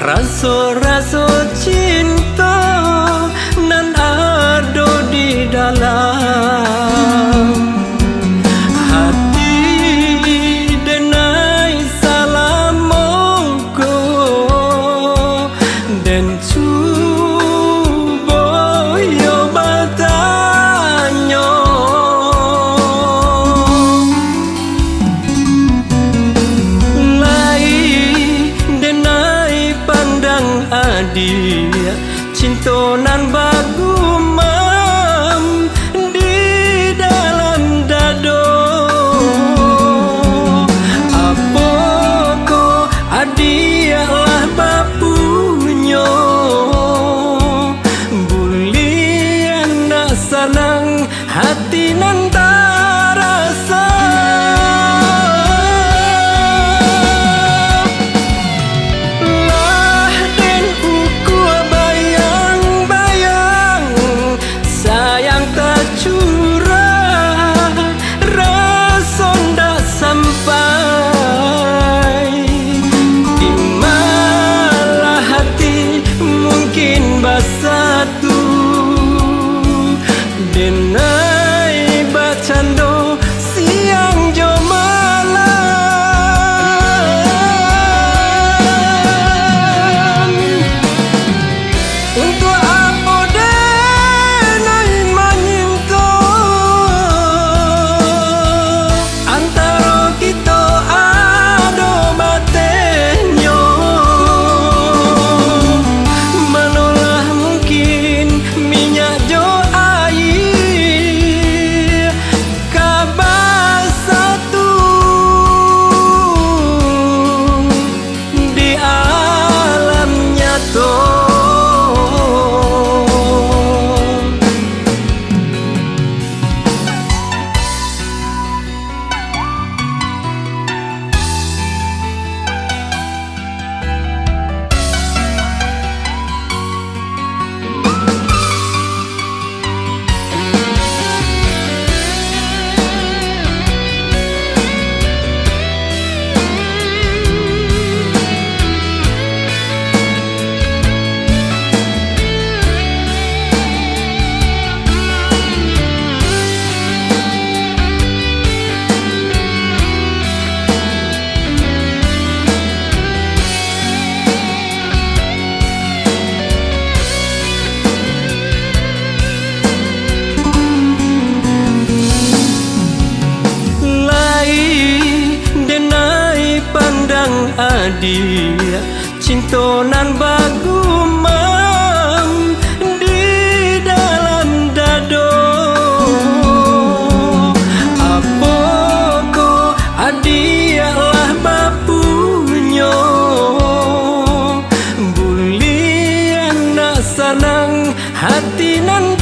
Raso-raso cinta nan ada di dalam hati denai salamoko dan cubo yo batanyo lai denai pandang adia cinta nan bagumam di dalam dado apoko adialah bapunyo bulian nak senang hati nan tarasa satu denai bacando siang jo malam untuk apa denai menyinto antara kita ado batenyo minyak jo air kabar satu di alam nyata. Adia cinta nan bagumam di dalam dado apoko adialah bapunyo bulian nak senang hati nan